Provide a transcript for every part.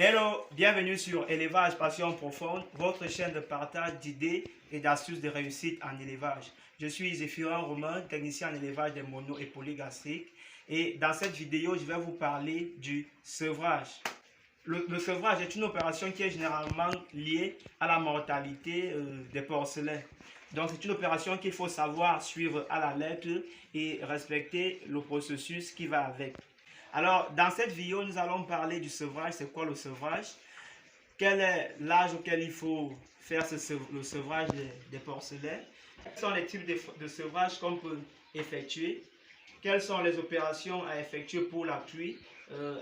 Hello, bienvenue sur Élevage Passion Profonde, votre chaîne de partage d'idées et d'astuces de réussite en élevage. Je suis Zéphirin Romain, technicien en élevage des monos et polygastriques. Et dans cette vidéo, je vais vous parler du sevrage. Le sevrage est une opération qui est généralement liée à la mortalité des porcelets. Donc c'est une opération qu'il faut savoir suivre à la lettre et respecter le processus qui va avec. Alors, dans cette vidéo, nous allons parler du sevrage. C'est quoi le sevrage? Quel est l'âge auquel il faut faire le sevrage des porcelets? Quels sont les types de sevrage qu'on peut effectuer? Quelles sont les opérations à effectuer pour la truie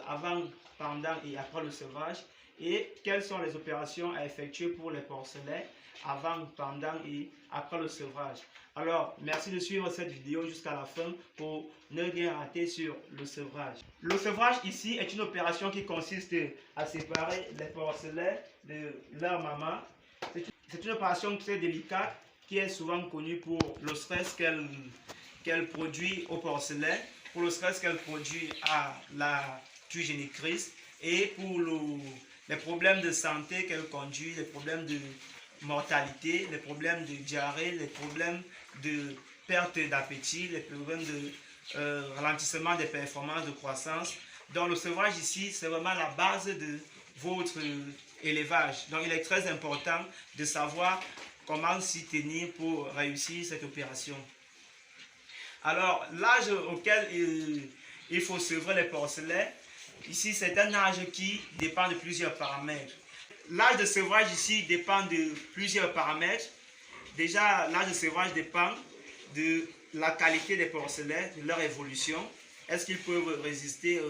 avant, pendant et après le sevrage? Et quelles sont les opérations à effectuer pour les porcelets avant, pendant et après le sevrage? Alors, merci de suivre cette vidéo jusqu'à la fin pour ne rien rater sur le sevrage. Le sevrage ici est une opération qui consiste à séparer les porcelets de leur maman. C'est une opération très délicate qui est souvent connue pour le stress qu'elle produit au porcelet, pour le stress qu'elle produit à la truie génitrice et pour les problèmes de santé qu'elle conduit, les problèmes de mortalité, les problèmes de diarrhée, les problèmes de perte d'appétit, les problèmes de ralentissement des performances de croissance. Donc le sevrage ici, c'est vraiment la base de votre élevage. Donc il est très important de savoir comment s'y tenir pour réussir cette opération. Alors l'âge auquel il faut sevrer les porcelets, ici c'est un âge qui dépend de plusieurs paramètres. L'âge de sevrage ici dépend de plusieurs paramètres. Déjà, l'âge de sevrage dépend de la qualité des porcelets, de leur évolution. Est-ce qu'ils peuvent résister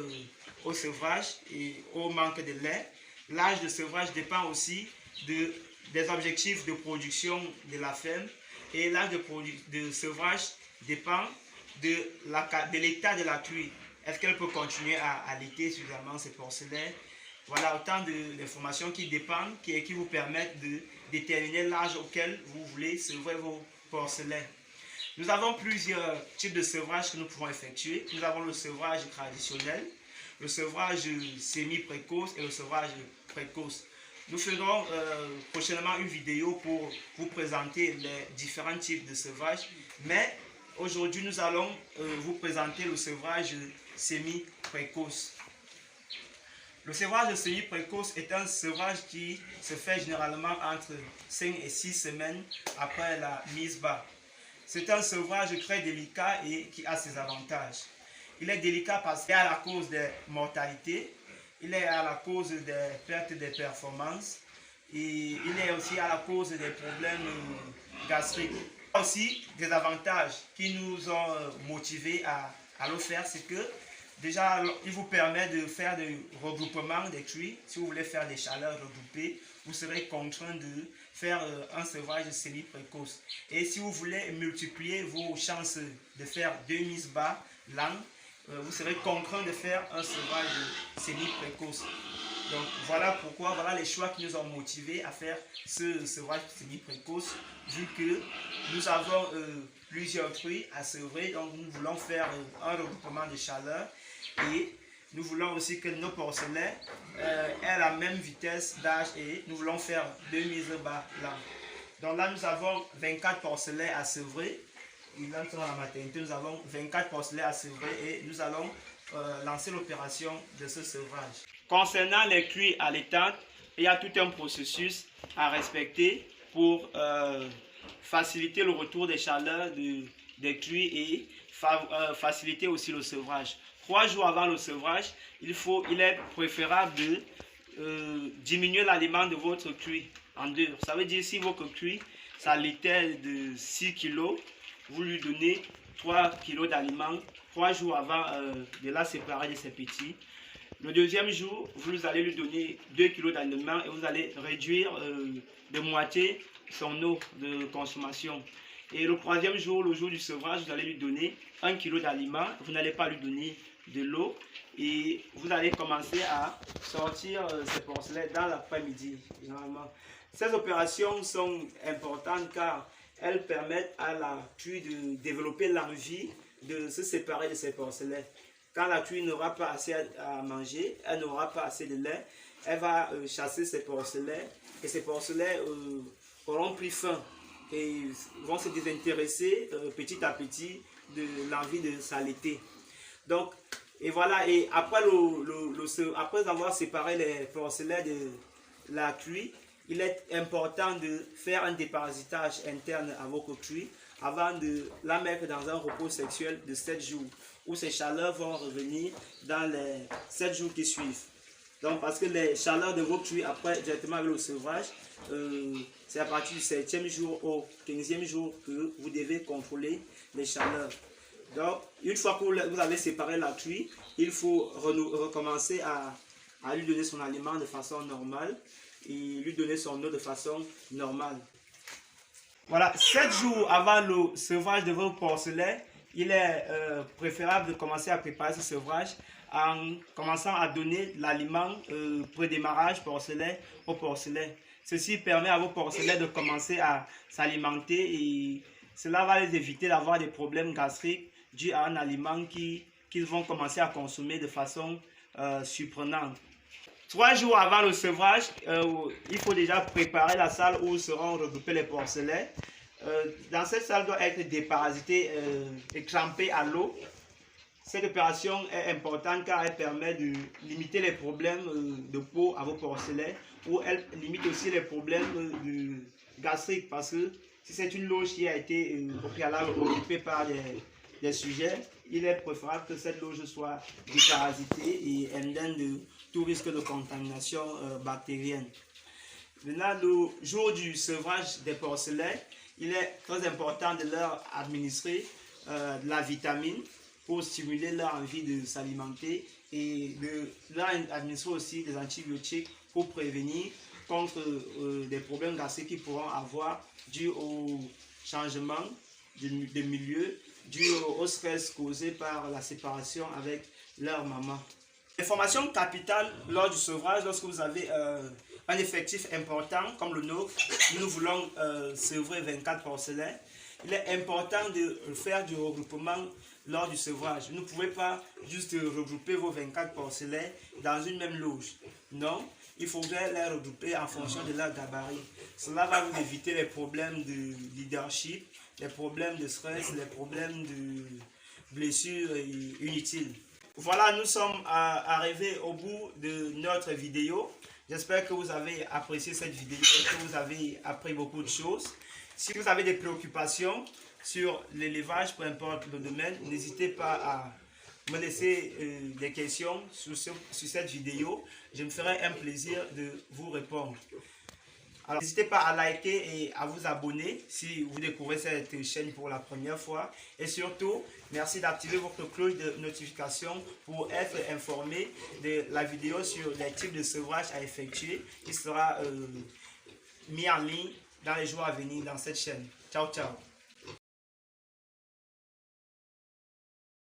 au sevrage et au manque de lait? L'âge de sevrage dépend aussi des objectifs de production de la ferme. Et l'âge de sevrage dépend de l'état de la truie. Est-ce qu'elle peut continuer à allaiter suffisamment ses porcelets? Voilà autant d'informations qui dépendent, qui vous permettent de déterminer l'âge auquel vous voulez sevrer vos porcelets. Nous avons plusieurs types de sevrage que nous pouvons effectuer. Nous avons le sevrage traditionnel, le sevrage semi-précoce et le sevrage précoce. Nous ferons prochainement une vidéo pour vous présenter les différents types de sevrage, mais aujourd'hui nous allons vous présenter le sevrage semi-précoce. Le sevrage semi-précoce est un sevrage qui se fait généralement entre 5 et 6 semaines après la mise bas. C'est un sevrage très délicat et qui a ses avantages. Il est délicat parce qu'il est à la cause des mortalités, il est à la cause des pertes de performance et il est aussi à la cause des problèmes gastriques. Il y a aussi des avantages qui nous ont motivés à le faire, c'est que déjà, il vous permet de faire des regroupements des truies. Si vous voulez faire des chaleurs regroupées, vous serez contraint de faire un sevrage semi-précoce. Et si vous voulez multiplier vos chances de faire 2 mises bas langues, vous serez contraint de faire un sevrage semi-précoce. Donc voilà pourquoi, voilà les choix qui nous ont motivés à faire ce sevrage semi-précoce, vu que nous avons plusieurs truies à sevrer, donc nous voulons faire un regroupement de chaleur et nous voulons aussi que nos porcelets aient la même vitesse d'âge et nous voulons faire 2 mises bas là. Donc là nous avons 24 porcelets à sevrer. Et là nous sommes à la maternité, nous avons 24 porcelets à sevrer et nous allons lancer l'opération de ce sevrage. Concernant les truies allaitantes, il y a tout un processus à respecter pour faciliter le retour des chaleurs des truies et faciliter aussi le sevrage. 3 jours avant le sevrage, il est préférable de diminuer l'aliment de votre truie en 2. Ça veut dire si votre truie s'allaitait de 6 kg, vous lui donnez 3 kg d'aliments 3 jours avant de la séparer de ses petits. Le deuxième jour, vous allez lui donner 2 kg d'aliments et vous allez réduire de moitié son eau de consommation. Et le troisième jour, le jour du sevrage, vous allez lui donner 1 kg d'aliments. Vous n'allez pas lui donner de l'eau et vous allez commencer à sortir ces porcelets dans l'après-midi. Généralement, ces opérations sont importantes car elles permettent à la truie de développer l'envie de se séparer de ses porcelets. Quand la truie n'aura pas assez à manger, elle n'aura pas assez de lait, elle va chasser ces porcelets et ces porcelets auront pris fin et vont se désintéresser petit à petit de l'envie de s'allaiter. Donc, et voilà, et après, après avoir séparé les porcelets de la cuit, il est important de faire un déparasitage interne à votre cuit avant de la mettre dans un repos sexuel de 7 jours, où ces chaleurs vont revenir dans les 7 jours qui suivent. Donc, parce que les chaleurs de vos cuits, après, directement avec le sevrage, c'est à partir du 7e jour au 15e jour que vous devez contrôler les chaleurs. Donc, une fois que vous avez séparé la cuit, il faut recommencer à lui donner son aliment de façon normale et lui donner son eau de façon normale. Voilà, 7 jours avant le sevrage de vos porcelets, il est préférable de commencer à préparer ce sevrage en commençant à donner l'aliment pré-démarrage porcelet au porcelet. Ceci permet à vos porcelets de commencer à s'alimenter et cela va les éviter d'avoir des problèmes gastriques dus à un aliment qu'ils vont commencer à consommer de façon surprenante. 3 jours avant le sevrage, il faut déjà préparer la salle où seront regroupés les porcelets. Dans cette salle doit être déparasitée et trempée à l'eau. Cette opération est importante car elle permet de limiter les problèmes de peau à vos porcelets ou elle limite aussi les problèmes gastriques parce que si c'est une loge qui a été au préalable occupée par des sujets, il est préférable que cette loge soit déparasitée et indemne de tout risque de contamination bactérienne. Maintenant, le jour du sevrage des porcelets, il est très important de leur administrer de la vitamine pour stimuler leur envie de s'alimenter et de leur administrer aussi des antibiotiques pour prévenir contre des problèmes gastriques qu'ils pourront avoir dû au changement de milieu, dû au stress causé par la séparation avec leur maman. Information capitale lors du sevrage, lorsque vous avez un effectif important comme le nôtre, nous voulons sevrer 24 porcelets, il est important de faire du regroupement lors du sevrage. Vous ne pouvez pas juste regrouper vos 24 porcelets dans une même loge. Non, il faudrait les regrouper en fonction de leur gabarit. Cela va vous éviter les problèmes de leadership, les problèmes de stress, les problèmes de blessures inutiles. Voilà, nous sommes arrivés au bout de notre vidéo. J'espère que vous avez apprécié cette vidéo et que vous avez appris beaucoup de choses. Si vous avez des préoccupations sur l'élevage, peu importe le domaine, n'hésitez pas à me laisser des questions sur cette vidéo. Je me ferai un plaisir de vous répondre. Alors, n'hésitez pas à liker et à vous abonner si vous découvrez cette chaîne pour la première fois. Et surtout, merci d'activer votre cloche de notification pour être informé de la vidéo sur les types de sevrage à effectuer qui sera mis en ligne dans les jours à venir dans cette chaîne. Ciao, ciao.